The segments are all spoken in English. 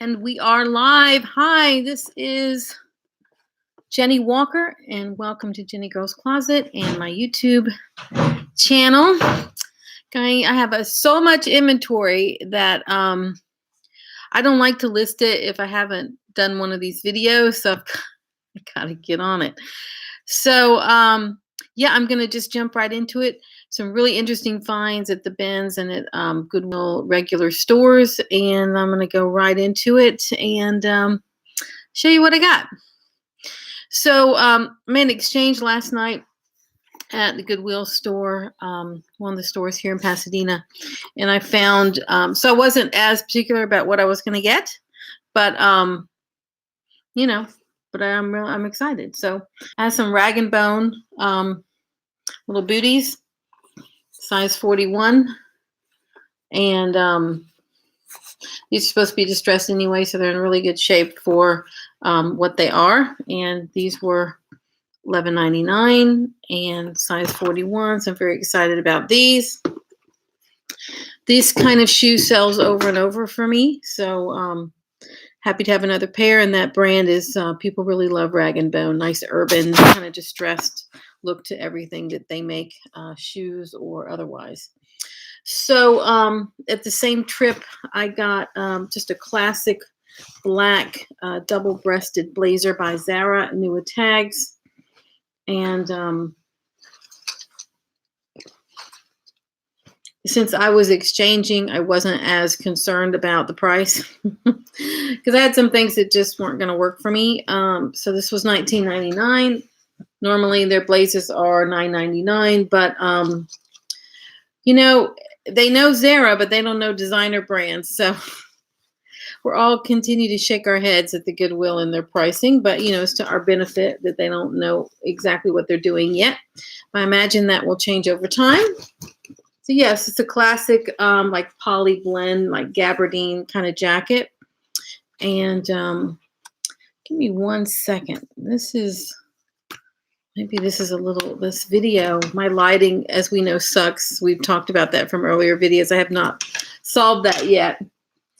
And we are live. Hi, this is Jenny Walker, and welcome to Jenny Girls Closet and my YouTube channel. I have so much inventory that I don't like to list it if I haven't done one of these videos, so I gotta get on it. So yeah, I'm gonna just jump right into it. Some really interesting finds at the bins and at Goodwill regular stores, and I'm gonna go right into it and show you what I got. So I made an exchange last night at the Goodwill store, one of the stores here in Pasadena, and I found so I wasn't as particular about what I was going to get, but you know, but I'm excited. So I have some rag and bone little booties, size 41, and these are supposed to be distressed anyway, so they're in really good shape for what they are. And these were $11.99 and size 41. So I'm very excited about these. This kind of shoe sells over and over for me, so happy to have another pair. And that brand is people really love Rag and Bone. Nice urban kind of distressed look to everything that they make, shoes or otherwise. So at the same trip, I got just a classic black double-breasted blazer by Zara, new with tags. And since I was exchanging, I wasn't as concerned about the price because I had some things that just weren't going to work for me. So this was $19.99. Normally their blazers are $9.99, but you know, they know Zara, but they don't know designer brands. So we're all continue to shake our heads at the Goodwill in their pricing, but you know, it's to our benefit that they don't know exactly what they're doing yet. I imagine that will change over time. So yes, it's a classic like poly blend, like gabardine kind of jacket. And give me 1 second. Maybe this is this video, my lighting, as we know, sucks. We've talked about that from earlier videos. I have not solved that yet.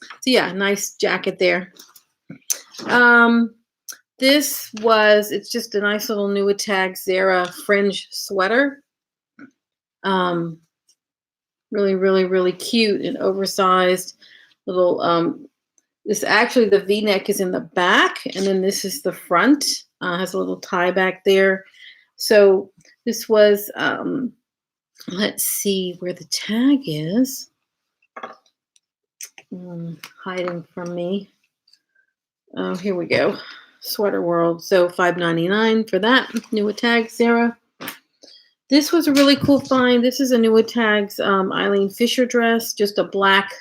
So yeah, nice jacket there. It's just a nice little new with tag Zara fringe sweater. Really, really, really cute and oversized little, this actually the V-neck is in the back, and then this is the front, has a little tie back there. So this was, let's see where the tag is. Hiding from me. Oh, here we go. Sweater World. So $5.99 for that. New with tags, Zara. This was a really cool find. This is a new with tags Eileen Fisher dress, just a black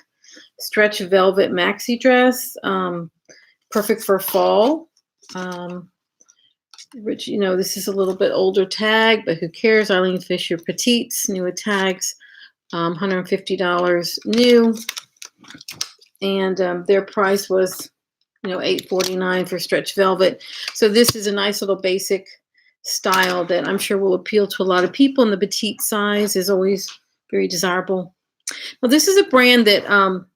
stretch velvet maxi dress. Perfect for fall. Which, you know, this is a little bit older tag, but who cares? Eileen Fisher Petites, new with tags, $150 new. And their price was, you know, $8.49 for stretch velvet. So this is a nice little basic style that I'm sure will appeal to a lot of people. And the petite size is always very desirable. Well, this is a brand that I'm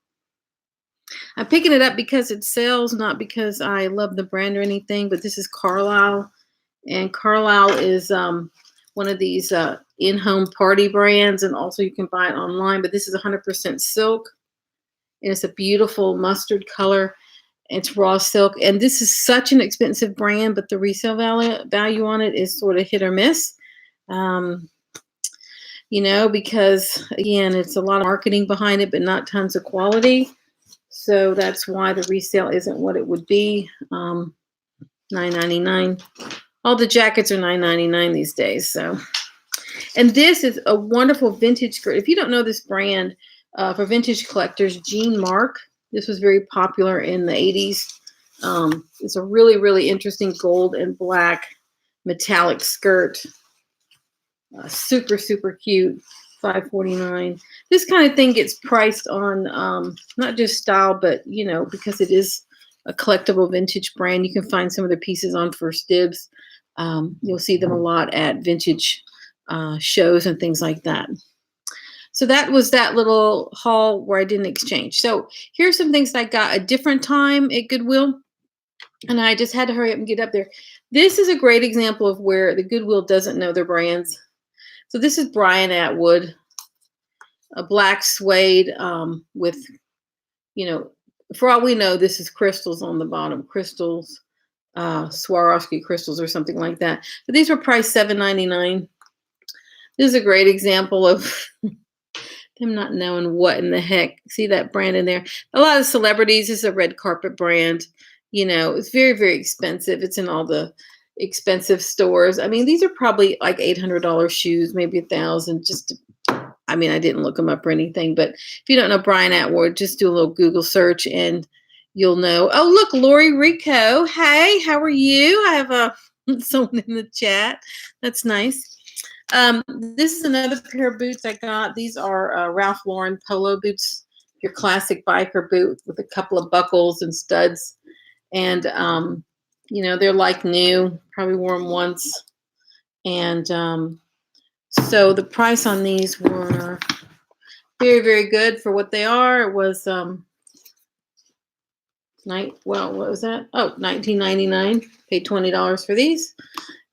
picking it up because it sells, not because I love the brand or anything, but this is Carlisle. And Carlisle is one of these in-home party brands, and also you can buy it online. But this is 100% silk, and it's a beautiful mustard color. It's raw silk, and this is such an expensive brand, but the resale value on it is sort of hit or miss. You know, because again, it's a lot of marketing behind it, but not tons of quality. So that's why the resale isn't what it would be. $9.99. All the jackets are $9.99 these days. So, and this is a wonderful vintage skirt. If you don't know this brand, for vintage collectors, Jean Mark. This was very popular in the 80s. It's a really, really interesting gold and black metallic skirt. Super, super cute. $5.49. This kind of thing gets priced on not just style, but, you know, because it is a collectible vintage brand. You can find some of the pieces on First Dibs. You'll see them a lot at vintage shows and things like that. So that was that little haul where I didn't exchange. So here's some things that I got a different time at Goodwill, and I just had to hurry up and get up there. This is a great example of where the Goodwill doesn't know their brands. So this is Brian Atwood, a black suede with, for all we know, this is crystals on the bottom, crystals, Swarovski crystals or something like that. But these were priced $7.99. This is a great example of them not knowing what in the heck. See that brand in there? A lot of celebrities. This is a red carpet brand. It's very, very expensive. It's in all the expensive stores. I mean, these are probably like $800 shoes, maybe $1,000. I didn't look them up or anything, but if you don't know Brian Atwood, just do a little Google search and you'll know. Oh, look, Lori Rico. Hey, how are you? I have someone in the chat. That's nice. This is another pair of boots I got. These are Ralph Lauren polo boots, your classic biker boot with a couple of buckles and studs. And, they're like new, probably wore them once. And so the price on these were very, very good for what they are. It was, what was that? Oh, $19.99. Paid $20 for these.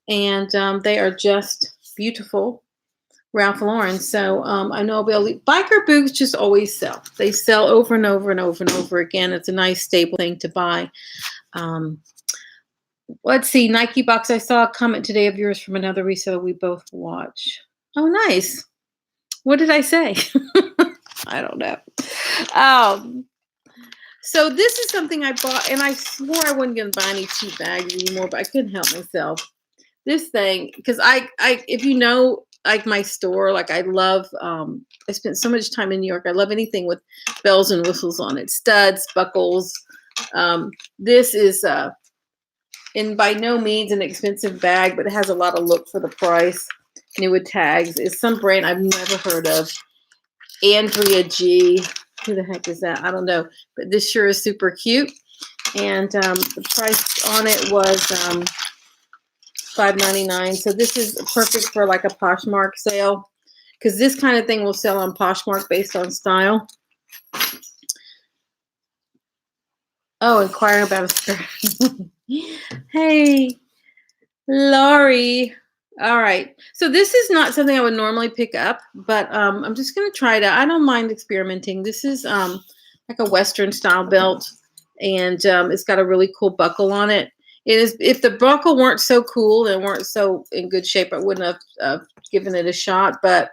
And they are just beautiful Ralph Lauren. So I know biker boots just always sell. They sell over and over and over and over again. It's a nice staple thing to buy. Let's see, Nike Box. I saw a comment today of yours from another reseller we both watch. Oh, nice. What did I say? I don't know. So this is something I bought, and I swore I wasn't going to buy any cheap bags anymore, but I couldn't help myself. This thing, because I if you know, like my store, like I love, I spent so much time in New York. I love anything with bells and whistles on it, studs, buckles. This is, and by no means an expensive bag, but it has a lot of look for the price. New with tags. It's some brand I've never heard of. Andrea G. Who the heck is that? I don't know. But this sure is super cute. And the price on it was $5.99. So this is perfect for like a Poshmark sale, because this kind of thing will sell on Poshmark based on style. Oh, inquiring about a skirt. Hey, Laurie. All right. So this is not something I would normally pick up, but I'm just going to try it out. I don't mind experimenting. This is like a Western style belt, and it's got a really cool buckle on it. It is. If the buckle weren't so cool and weren't so in good shape, I wouldn't have given it a shot, but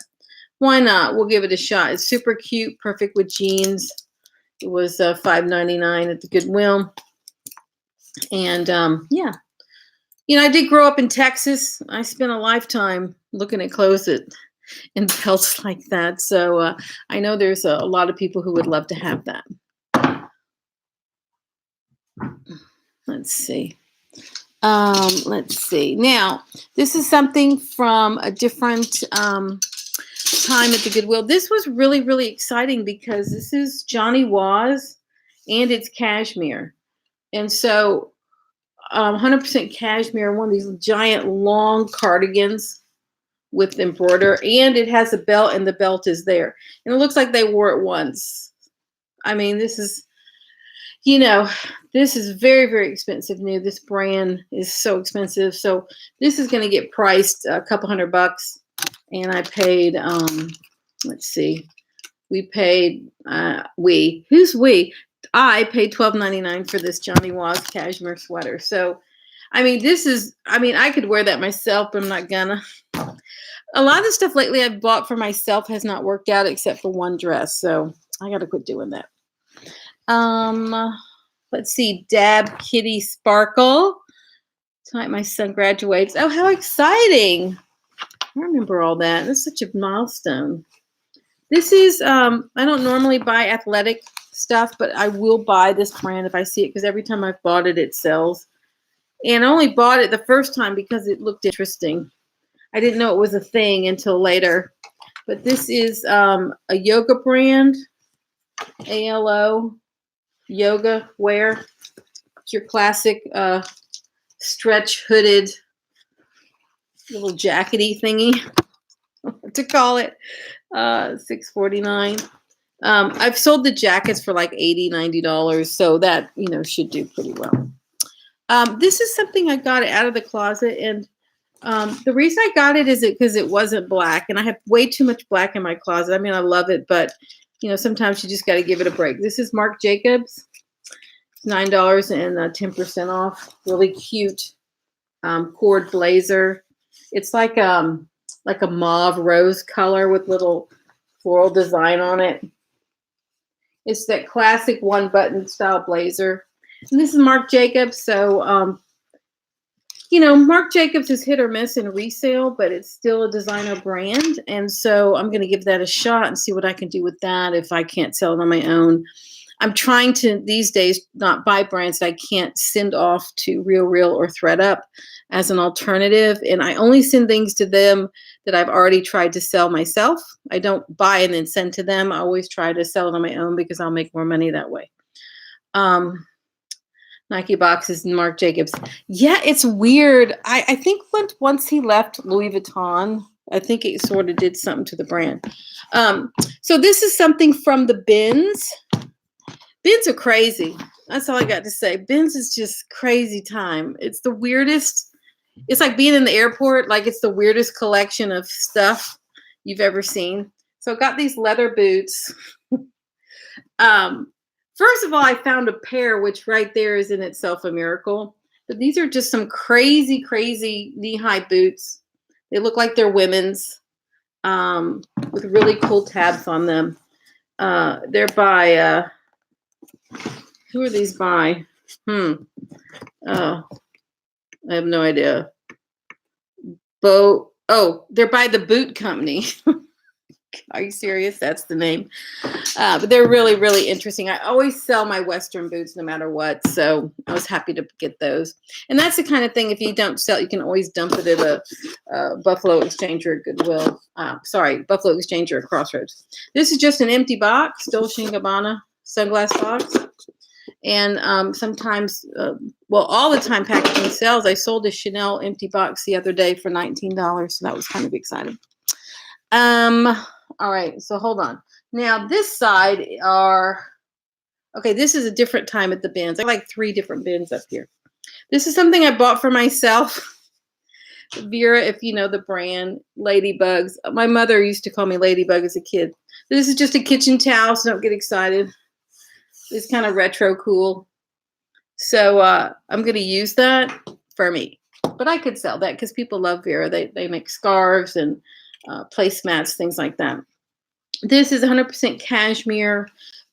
why not? We'll give it a shot. It's super cute, perfect with jeans. It was $5.99 at the Goodwill. And yeah. I did grow up in Texas. I spent a lifetime looking at clothes and belts like that. So I know there's a lot of people who would love to have that. Let's see. Let's see. Now, this is something from a different time at the Goodwill. This was really, really exciting because this is Johnny Was and it's cashmere. And so 100% cashmere, one of these giant long cardigans with embroider, and it has a belt, and the belt is there. And it looks like they wore it once. I mean, this is, this is very, very expensive new. This brand is so expensive. So this is going to get priced a couple $100. And I paid, let's see, we paid, who's we? I paid $12.99 for this Johnny Was cashmere sweater. So, I mean, I could wear that myself, but I'm not gonna. A lot of the stuff lately I've bought for myself has not worked out except for one dress. So I got to quit doing that. Let's see. Dab Kitty Sparkle. Tonight my son graduates. Oh, how exciting. I remember all that. That's such a milestone. This is, I don't normally buy athletic stuff, but I will buy this brand if I see it, because every time I've bought it, it sells. And I only bought it the first time because it looked interesting. I didn't know it was a thing until later. But this is a yoga brand, ALO, yoga wear. It's your classic stretch hooded little jackety thingy. to call it. $6.49. I've sold the jackets for like $80, $90, so that should do pretty well. This is something I got out of the closet, and the reason I got it is because it wasn't black, and I have way too much black in my closet. I mean, I love it, but sometimes you just got to give it a break. This is Marc Jacobs, $9 and 10% off. Really cute cord blazer. It's like a mauve rose color with little floral design on it. It's that classic one button style blazer. And this is Marc Jacobs. So, Marc Jacobs is hit or miss in resale, but it's still a designer brand. And so I'm going to give that a shot and see what I can do with that if I can't sell it on my own. I'm trying to, these days, not buy brands that I can't send off to RealReal or ThredUp as an alternative. And I only send things to them that I've already tried to sell myself. I don't buy and then send to them. I always try to sell it on my own because I'll make more money that way. Nike boxes and Marc Jacobs. Yeah, it's weird. I think once he left Louis Vuitton, I think it sort of did something to the brand. So this is something from the bins. Bins are crazy. That's all I got to say. Bins is just crazy time. It's the weirdest. It's like being in the airport. Like it's the weirdest collection of stuff you've ever seen. So I got these leather boots. First of all, I found a pair, which right there is in itself a miracle. But these are just some crazy, crazy knee-high boots. They look like they're women's with really cool tabs on them. They're by... who are these by? I have no idea. They're by the Boot Company. Are you serious? That's the name. But they're really, really interesting. I always sell my Western boots no matter what. So I was happy to get those. And that's the kind of thing, if you don't sell, you can always dump it at a Buffalo Exchange or Goodwill. Buffalo Exchange or Crossroads. This is just an empty box, Dolce & Gabbana sunglass box. And sometimes, all the time packaging sells. I sold a Chanel empty box the other day for $19. So that was kind of exciting. All right, so hold on. Now this side this is a different time at the bins. I have like 3 different bins up here. This is something I bought for myself. Vera, if you know the brand, Ladybugs. My mother used to call me Ladybug as a kid. This is just a kitchen towel, so don't get excited. It's kind of retro cool. So I'm going to use that for me. But I could sell that because people love Vera. They make scarves and placemats, things like that. This is 100% cashmere,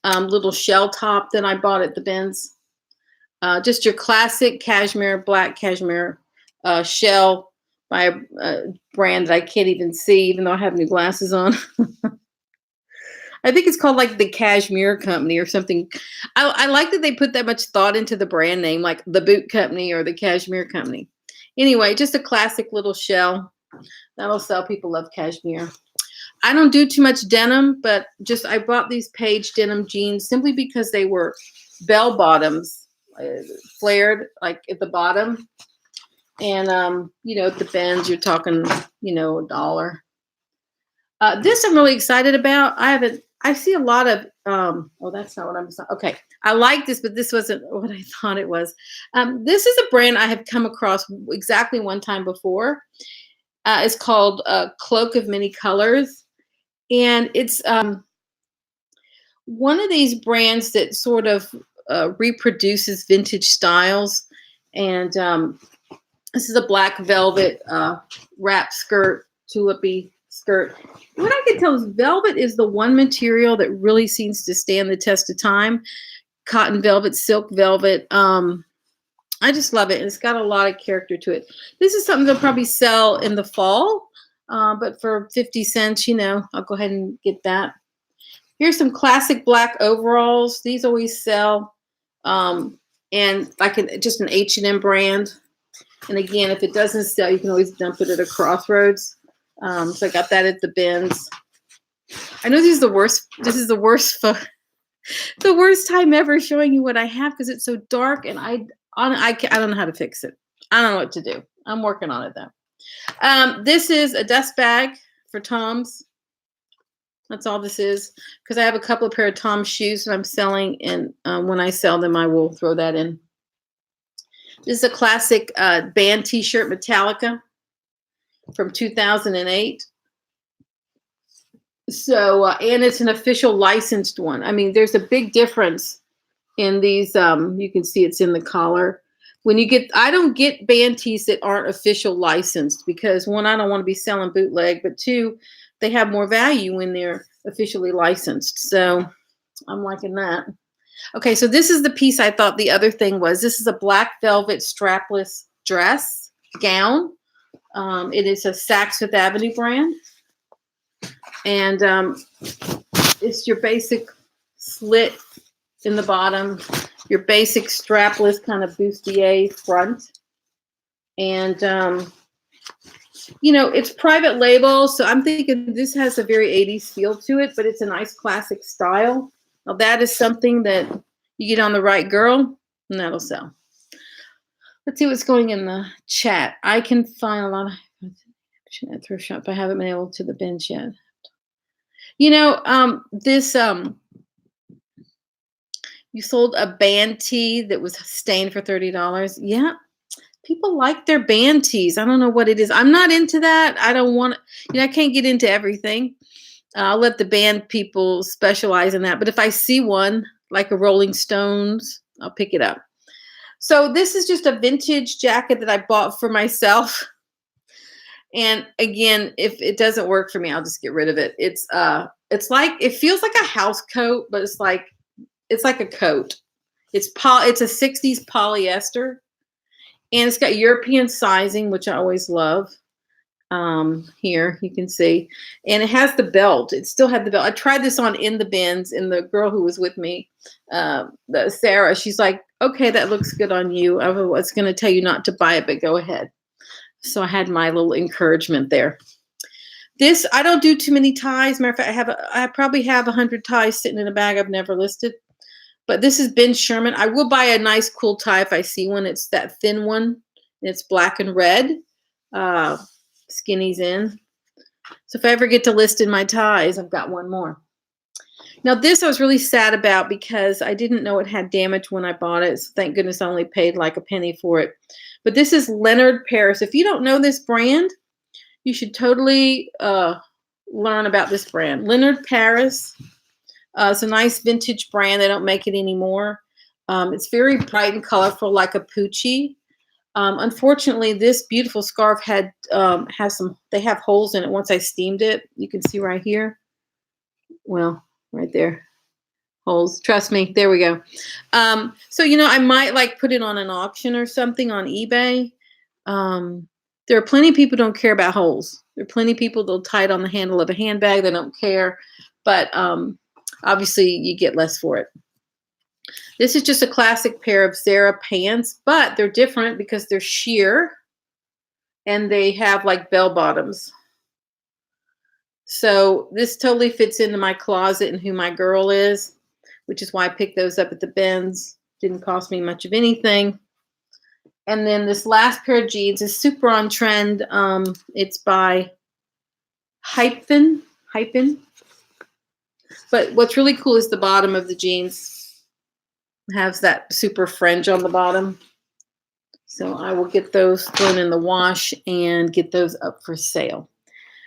little shell top that I bought at the bins. Just your classic cashmere, black cashmere shell by a brand that I can't even see, even though I have new glasses on. I think it's called like the Cashmere Company or something. I like that they put that much thought into the brand name, like the Boot Company or the Cashmere Company. Anyway, just a classic little shell. That'll sell. People love cashmere. I don't do too much denim, but I bought these Page denim jeans simply because they were bell bottoms, flared like at the bottom. And, at the bins, you're talking, $1. This I'm really excited about. I see a lot of, that's not what I'm saying. Okay. I like this, but this wasn't what I thought it was. This is a brand I have come across exactly one time before. It's called Cloak of Many Colors. And it's one of these brands that sort of reproduces vintage styles. And this is a black velvet wrap skirt, tulipy skirt. What I can tell is velvet is the one material that really seems to stand the test of time. Cotton velvet, silk velvet. I just love it. And it's got a lot of character to it. This is something they'll probably sell in the fall. But for 50 cents, I'll go ahead and get that. Here's some classic black overalls. These always sell. And like just an H&M brand. And again, if it doesn't sell, you can always dump it at a Crossroads. So I got that at the bins. I know this is the worst. This is the worst time ever showing you what I have because it's so dark and I don't know how to fix it. I don't know what to do. I'm working on it though. This is a dust bag for Toms. That's all this is. Because I have a couple of pair of Tom's shoes that I'm selling, and when I sell them, I will throw that in. This is a classic band T-shirt, Metallica, from 2008. So, and it's an official licensed one. I mean, there's a big difference in these. You can see it's in the collar. When you get, I don't get band tees that aren't official licensed because one, I don't want to be selling bootleg, but two, they have more value when they're officially licensed. So I'm liking that. Okay, so this is the piece I thought the other thing was. This is a black velvet strapless dress gown. It is a Saks Fifth Avenue brand. And it's your basic slit in the bottom, your basic strapless kind of bustier front. And you know, it's private label, so I'm thinking this has a very 80s feel to it, but it's a nice classic style. Now that is something that you get on the right girl, and that'll sell. Let's see what's going in the chat. I can find a lot of at thrift shop. I haven't been able to the binge yet. You know, you sold a band tee that was stained for $30. Yeah. People like their band tees. I don't know what it is. I'm not into that. I don't want to, you know, I can't get into everything. I'll let the band people specialize in that. But if I see one, like a Rolling Stones, I'll pick it up. So this is just a vintage jacket that I bought for myself. And again, if it doesn't work for me, I'll just get rid of it. It's like, it feels like a house coat, but it's like a coat. It's a 60s polyester. And it's got European sizing, which I always love. Here you can see, and it has the belt. It still had the belt. I tried this on in the bins, and the girl who was with me, Sarah, she's like, "Okay, that looks good on you. I was going to tell you not to buy it, but go ahead." So I had my little encouragement there. This I don't do too many ties. Matter of fact, I probably have 100 ties sitting in a bag I've never listed. But this is Ben Sherman. I will buy a nice cool tie if I see one. It's that thin one. And it's black and red. Skinny's in. So if I ever get to list in my ties, I've got one more. Now this I was really sad about because I didn't know it had damage when I bought it. So thank goodness I only paid like a penny for it. But this is Leonard Paris. If you don't know this brand, you should totally learn about this brand. Leonard Paris. It's a nice vintage brand. They don't make it anymore. It's very bright and colorful, like a Poochie. Unfortunately, this beautiful scarf they have holes in it once I steamed it. You can see right here. Well, right there. Holes. Trust me. There we go. So, you know, I might like put it on an auction or something on eBay. There are plenty of people who don't care about holes. There are plenty of people that'll tie it on the handle of a handbag. They don't care. But obviously, you get less for it. This is just a classic pair of Zara pants, but they're different because they're sheer and they have like bell bottoms. So this totally fits into my closet and who my girl is, which is why I picked those up at the bins. Didn't cost me much of anything. And then this last pair of jeans is super on trend. It's by Hyphen. But what's really cool is the bottom of the jeans has that super fringe on the bottom. So I will get those thrown in the wash and get those up for sale.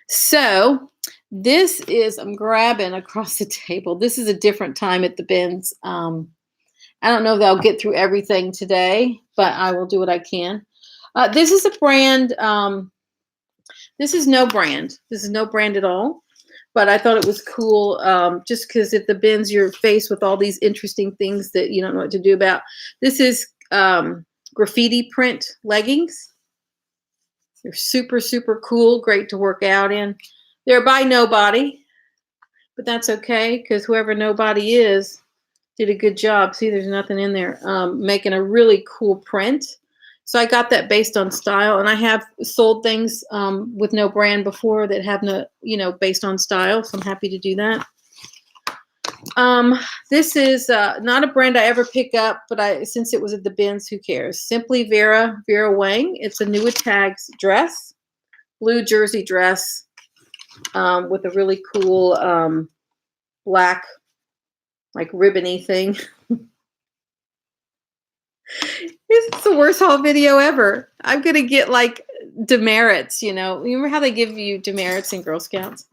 So this is, I'm grabbing across the table. This is a different time at the bins. I don't know if I'll get through everything today, but I will do what I can. This is a brand. This is no brand. This is no brand at all. But I thought it was cool just because at the bins, you're faced with all these interesting things that you don't know what to do about. This is graffiti print leggings. They're super, super cool. Great to work out in. They're by Nobody, but that's okay because whoever Nobody is did a good job. See, there's nothing in there. Making a really cool print. So I got that based on style, and I have sold things with no brand before that have no, based on style. So I'm happy to do that. This is not a brand I ever pick up, but since it was at the bins, who cares? Simply Vera Wang. It's a New Tags dress, blue jersey dress. with a really cool black, like ribbony thing. This is the worst haul video ever. I'm gonna get like demerits, you know. Remember how they give you demerits in Girl Scouts?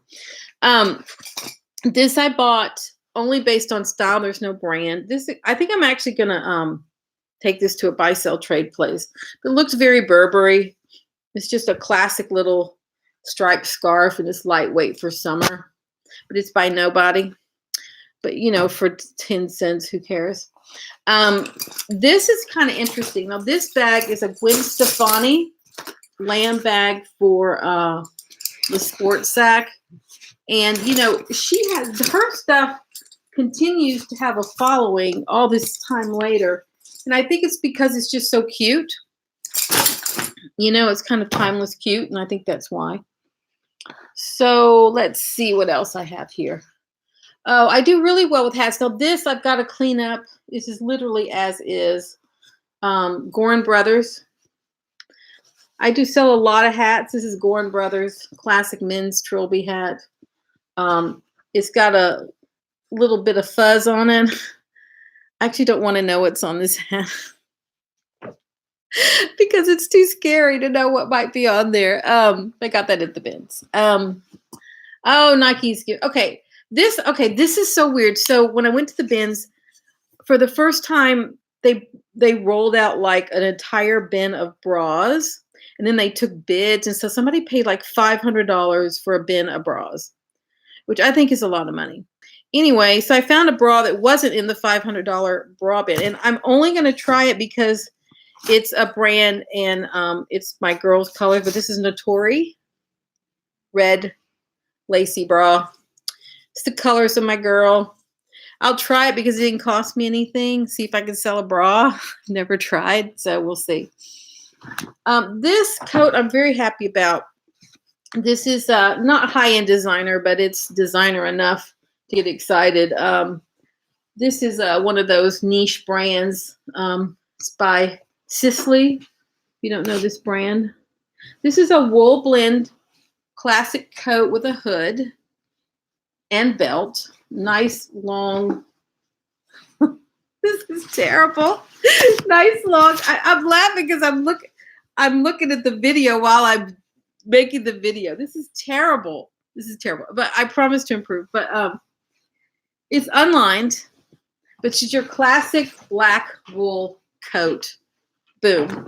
This I bought only based on style. There's no brand. This I think I'm actually gonna take this to a buy sell trade place. It looks very Burberry. It's just a classic little striped scarf and it's lightweight for summer. But it's by nobody. But you know, for 10 cents, who cares? This is kind of interesting. Now, this bag is a Gwen Stefani lamb bag for the sports sack. And, you know, her stuff continues to have a following all this time later. And I think it's because it's just so cute. You know, it's kind of timeless cute. And I think that's why. So let's see what else I have here. Oh, I do really well with hats. Now this I've got to clean up. This is literally as is. Gorin Brothers. I do sell a lot of hats. This is Gorin Brothers classic men's trilby hat. It's got a little bit of fuzz on it. I actually don't want to know what's on this hat because it's too scary to know what might be on there. I got that at the bins. Oh, Nike's cute. Okay. This is so weird. So when I went to the bins, for the first time, they rolled out like an entire bin of bras, and then they took bids, and so somebody paid like $500 for a bin of bras, which I think is a lot of money. Anyway, so I found a bra that wasn't in the $500 bra bin, and I'm only going to try it because it's a brand and it's my girl's color, but this is Notori red lacy bra. It's the colors of my girl. I'll try it because it didn't cost me anything. See if I can sell a bra. Never tried, so we'll see. This coat I'm very happy about. This is not high-end designer, but it's designer enough to get excited. This is one of those niche brands. It's by Sisley. If you don't know this brand. This is a wool blend classic coat with a hood and belt. Nice long. This is terrible. Nice long. I'm laughing because I'm looking at the video while I'm making the video. This is terrible. This is terrible. But I promise to improve. But it's unlined. But she's your classic black wool coat. Boom.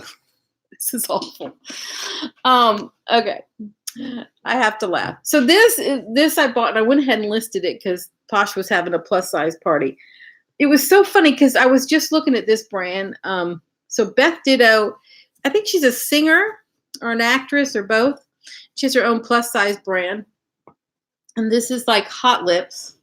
This is awful. Okay. I have to laugh. So this I bought and I went ahead and listed it because Posh was having a plus size party. It was so funny because I was just looking at this brand. So Beth Ditto, I think she's a singer or an actress or both. She has her own plus size brand. And this is like Hot Lips,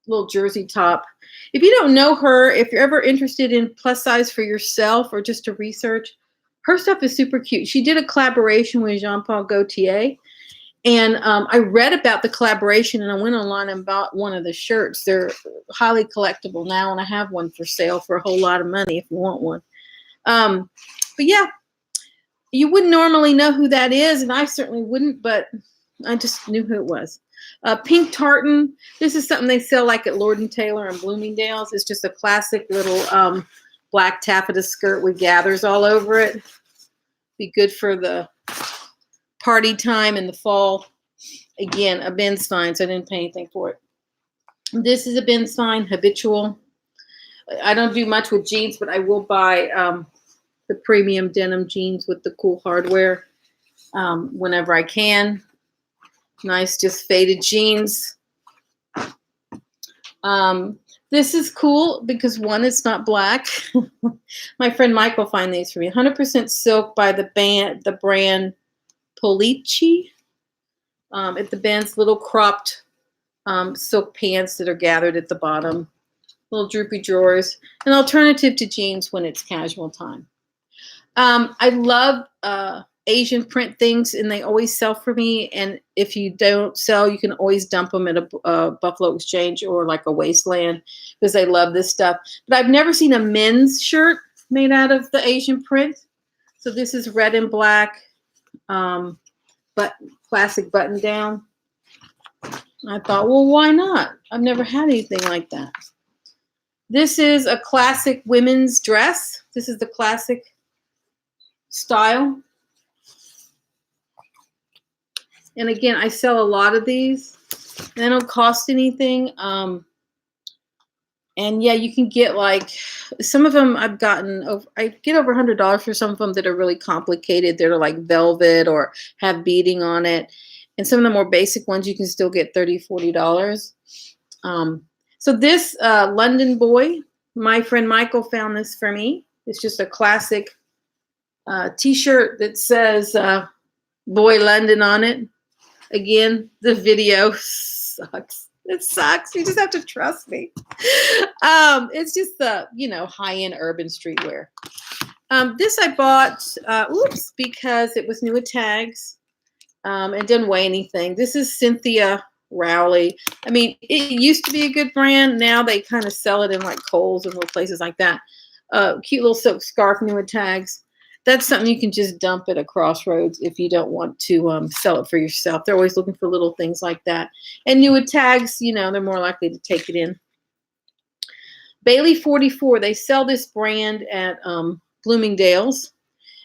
little jersey top. If you don't know her, if you're ever interested in plus size for yourself or just to research, her stuff is super cute. She did a collaboration with Jean-Paul Gaultier. And I read about the collaboration and I went online and bought one of the shirts. They're highly collectible now, and I have one for sale for a whole lot of money if you want one. But yeah, you wouldn't normally know who that is, and I certainly wouldn't, but I just knew who it was. Pink tartan. This is something they sell like at Lord & Taylor and Bloomingdale's. It's just a classic little black taffeta skirt with gathers all over it. Be good for the party time in the fall. Again, a Ben's fine, so I didn't pay anything for it. This is a Ben's fine, habitual. I don't do much with jeans, but I will buy the premium denim jeans with the cool hardware whenever I can. Nice, just faded jeans. This is cool because one, it's not black. My friend Mike will find these for me. 100% silk by the brand Polici. At the Ben's, little cropped silk pants that are gathered at the bottom. Little droopy drawers. An alternative to jeans when it's casual time. I love Asian print things, and they always sell for me. And if you don't sell, you can always dump them at a Buffalo Exchange or like a Wasteland because they love this stuff. But I've never seen a men's shirt made out of the Asian print. So this is red and black, but classic button down. I thought, well, why not? I've never had anything like that. This is a classic women's dress. This is the classic style. And again, I sell a lot of these. They don't cost anything. And yeah, you can get like, some of them I've gotten, I get over $100 for some of them that are really complicated. They're like velvet or have beading on it. And some of the more basic ones, you can still get $30, $40. So this London boy, my friend Michael found this for me. It's just a classic t-shirt that says Boy London on it. Again, the video sucks. It sucks. You just have to trust me. It's just the, high-end urban streetwear. This I bought, because it was new with tags. It didn't weigh anything. This is Cynthia Rowley. I mean, it used to be a good brand. Now they kind of sell it in like Kohl's and little places like that. Cute little silk scarf, new with tags. That's something you can just dump at a Crossroads if you don't want to sell it for yourself. They're always looking for little things like that. And new with tags, they're more likely to take it in. Bailey 44, they sell this brand at Bloomingdale's.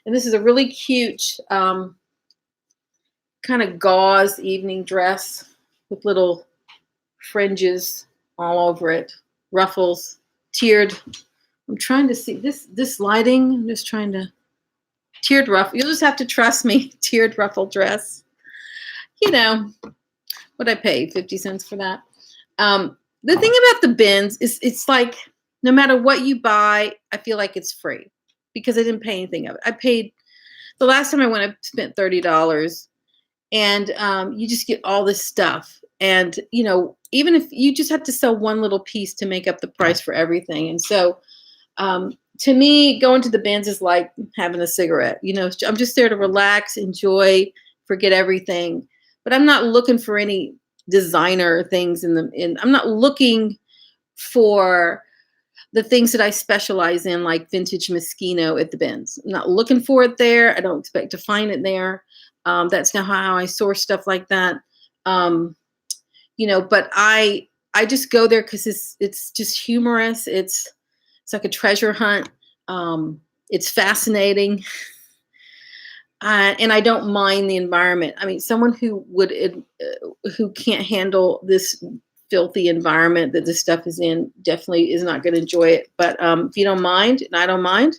And this is a really cute kind of gauze evening dress with little fringes all over it, ruffles, tiered. I'm trying to see this lighting. I'm just trying to. Tiered ruffle. You'll just have to trust me. Tiered ruffle dress. What I pay 50 cents for that. The thing about the bins is it's like no matter what you buy, I feel like it's free because I didn't pay anything of it. I paid the last time I went, I spent $30, and you just get all this stuff. And even if you just have to sell one little piece to make up the price for everything, and so. To me, going to the bins is like having a cigarette. I'm just there to relax, enjoy, forget everything. But I'm not looking for any designer things I'm not looking for the things that I specialize in, like vintage Moschino at the bins. I'm not looking for it there. I don't expect to find it there. That's not how I source stuff like that. But I just go there because it's just humorous. It's like a treasure hunt. It's fascinating. And I don't mind the environment. I mean, someone who can't handle this filthy environment that this stuff is in definitely is not going to enjoy it. But if you don't mind, and I don't mind,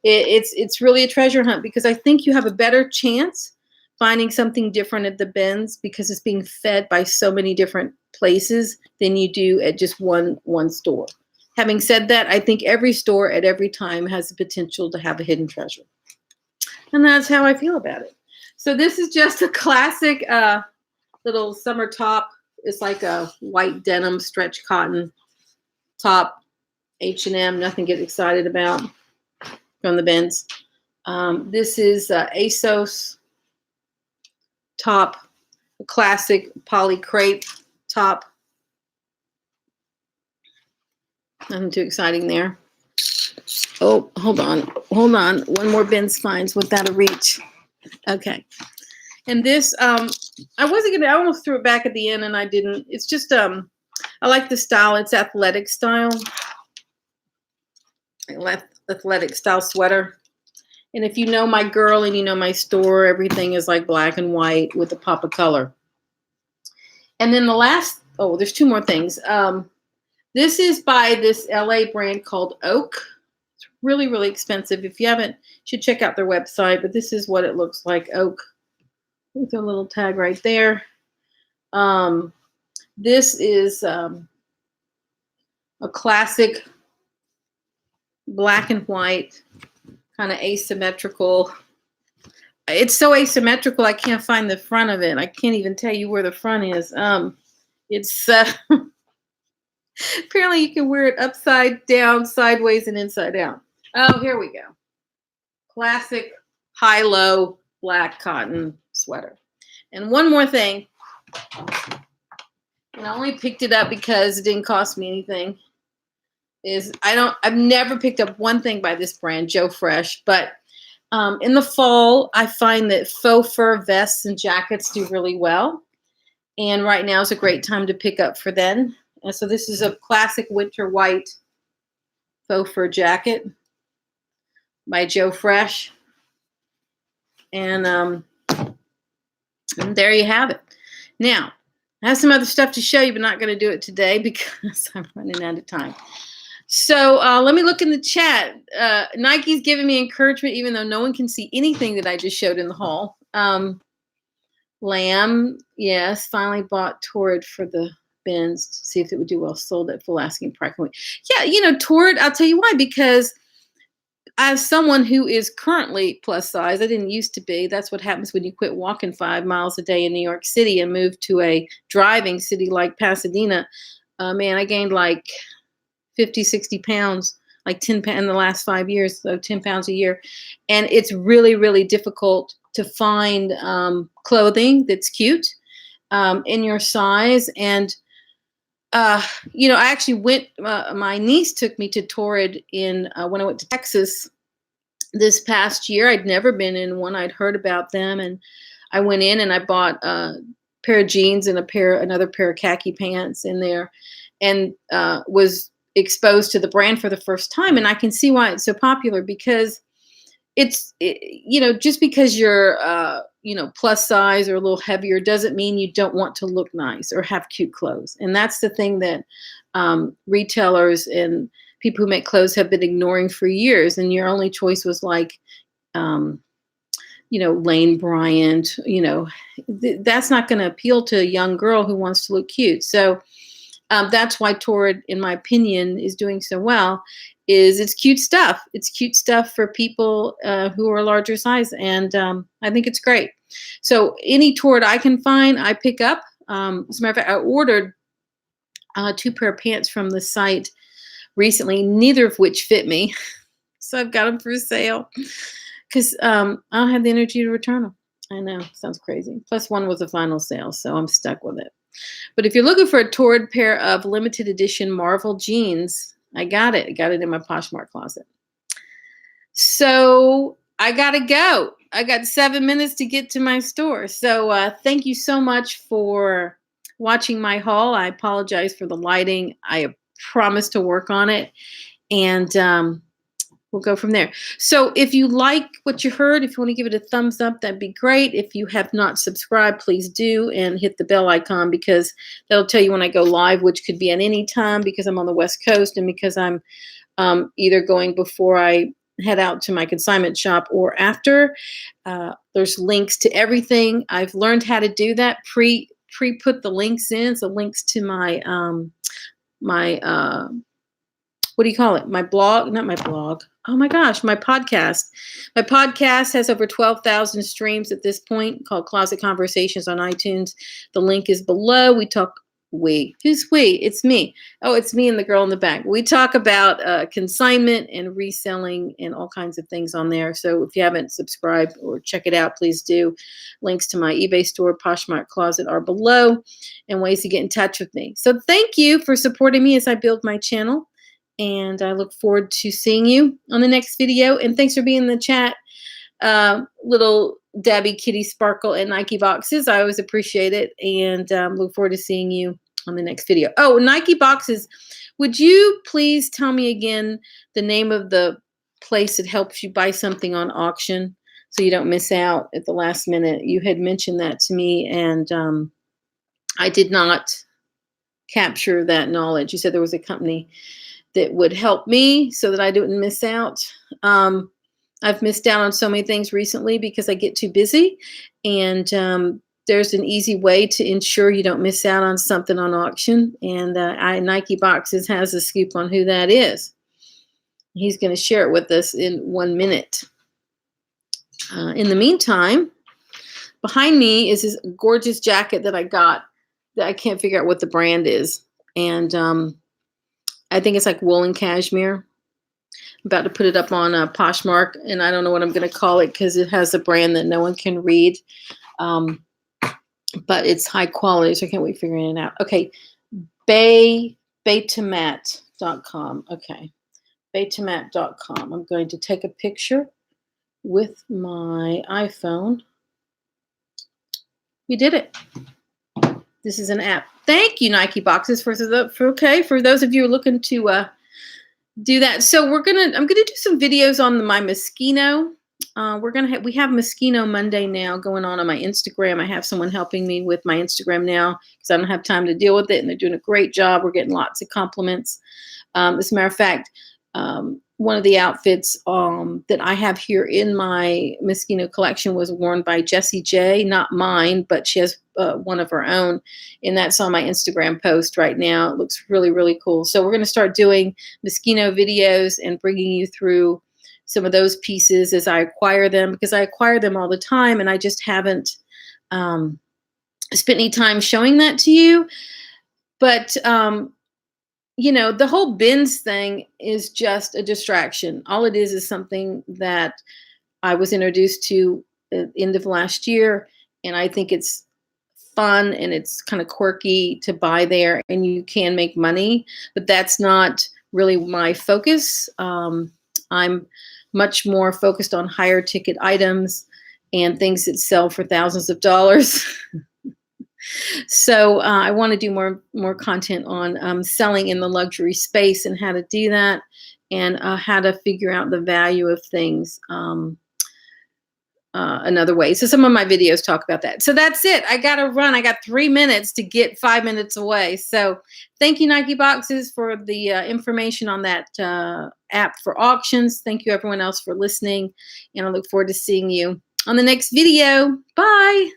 it's really a treasure hunt because I think you have a better chance finding something different at the bins because it's being fed by so many different places than you do at just one store. Having said that, I think every store at every time has the potential to have a hidden treasure. And that's how I feel about it. So this is just a classic little summer top. It's like a white denim stretch cotton top, H&M, nothing to get excited about from the bins. This is ASOS top, a classic poly crepe top. Nothing too exciting there. Oh, hold on. One more bins finds without a reach. Okay. And this, I almost threw it back at the end and I didn't. It's just, I like the style. It's athletic style. Athletic style sweater. And if you know my girl and you know my store, everything is like black and white with a pop of color. And then there's two more things. This is by this LA brand called Oak. It's really, really expensive. If you haven't, you should check out their website. But this is what it looks like, Oak. With a little tag right there. This is a classic black and white, kind of asymmetrical. It's so asymmetrical, I can't find the front of it. I can't even tell you where the front is. It's apparently you can wear it upside down, sideways, and inside out. Oh, here we go. Classic high-low black cotton sweater. And one more thing. And I only picked it up because it didn't cost me anything. I've never picked up one thing by this brand, Joe Fresh, but in the fall, I find that faux fur vests and jackets do really well. And right now is a great time to pick up for then. And so this is a classic winter white faux fur jacket by Joe Fresh. And there you have it. Now, I have some other stuff to show you, but not going to do it today because I'm running out of time. So let me look in the chat. Nike's giving me encouragement, even though no one can see anything that I just showed in the haul. Lamb, yes, finally bought Torrid for the bins to see if it would do well. Sold at full asking price. Yeah, Torrid, I'll tell you why, because as someone who is currently plus size, I didn't used to be. That's what happens when you quit walking 5 miles a day in New York City and move to a driving city like Pasadena. Man, I gained like 50, 60 pounds, like 10 pounds in the last 5 years, so 10 pounds a year. And it's really, really difficult to find clothing that's cute in your size. And I actually went, my niece took me to Torrid when I went to Texas this past year. I'd never been in one. I'd heard about them, and I went in and I bought a pair of jeans and another pair of khaki pants in there, and was exposed to the brand for the first time. And I can see why it's so popular, because just because you're plus size or a little heavier doesn't mean you don't want to look nice or have cute clothes. And that's the thing that retailers and people who make clothes have been ignoring for years. And your only choice was like Lane Bryant. That's not going to appeal to a young girl who wants to look cute. So that's why Torrid, in my opinion, is doing so well. It's cute stuff. It's cute stuff for people who are larger size, and I think it's great. So any Torrid I can find, I pick up. As a matter of fact, I ordered 2 pair of pants from the site recently, neither of which fit me. So I've got them for sale because I don't have the energy to return them. I know, sounds crazy. Plus one was a final sale, so I'm stuck with it. But if you're looking for a Torrid pair of limited edition Marvel jeans, I got it. I got it in my Poshmark closet. So I got to go. I got 7 minutes to get to my store. So thank you so much for watching my haul. I apologize for the lighting. I promise to work on it. And we'll go from there. So if you like what you heard, if you want to give it a thumbs up, that'd be great. If you have not subscribed, please do, and hit the bell icon, because that'll tell you when I go live, which could be at any time because I'm on the West Coast and because I'm either going before I head out to my consignment shop or after. There's links to everything. I've learned how to do that. Pre-put the links in, so links to my what do you call it? My blog, not my blog. Oh my gosh, my podcast. My podcast has over 12,000 streams at this point, called Closet Conversations on iTunes. The link is below. Who's we? It's me. Oh, it's me and the girl in the back. We talk about consignment and reselling and all kinds of things on there. So if you haven't subscribed or check it out, please do. Links to my eBay store, Poshmark Closet, are below, and ways to get in touch with me. So thank you for supporting me as I build my channel. And I look forward to seeing you on the next video. And thanks for being in the chat, little Debbie, Kitty, Sparkle, and Nike boxes. I always appreciate it. And look forward to seeing you on the next video. Oh, Nike boxes. Would you please tell me again the name of the place that helps you buy something on auction so you don't miss out at the last minute? You had mentioned that to me, and I did not capture that knowledge. You said there was a company that would help me so that I didn't miss out. I've missed out on so many things recently because I get too busy, and there's an easy way to ensure you don't miss out on something on auction. And Nike Boxes has a scoop on who that is. He's going to share it with us in 1 minute. In the meantime, behind me is this gorgeous jacket that I got that I can't figure out what the brand is. And I think it's like wool and cashmere. I'm about to put it up on Poshmark, and I don't know what I'm going to call it because it has a brand that no one can read. But it's high quality, so I can't wait figuring it out. Okay, Betamat.com. Okay, Betamat.com. I'm going to take a picture with my iPhone. We did it. This is an app. Thank you, Nike Boxes, for those of you who are looking to do that. So I'm gonna do some videos on my Moschino. We have Moschino Monday now going on my Instagram. I have someone helping me with my Instagram now because I don't have time to deal with it, and they're doing a great job. We're getting lots of compliments. As a matter of fact, one of the outfits that I have here in my Moschino collection was worn by Jessie J, not mine, but she has one of her own, and that's on my Instagram post right now. It looks really, really cool. So we're going to start doing Moschino videos and bringing you through some of those pieces as I acquire them, because I acquire them all the time, and I just haven't spent any time showing that to you. But the whole bins thing is just a distraction. All it is something that I was introduced to at the end of last year, and I think it's fun and it's kind of quirky to buy there, and you can make money, but that's not really my focus. I'm much more focused on higher ticket items and things that sell for thousands of dollars. So I want to do more content on selling in the luxury space and how to do that, and how to figure out the value of things another way. So some of my videos talk about that. So that's it. I got to run. I got 3 minutes to get 5 minutes away. So thank you, Nike Boxes, for the information on that app for auctions. Thank you, everyone else, for listening. And I look forward to seeing you on the next video. Bye.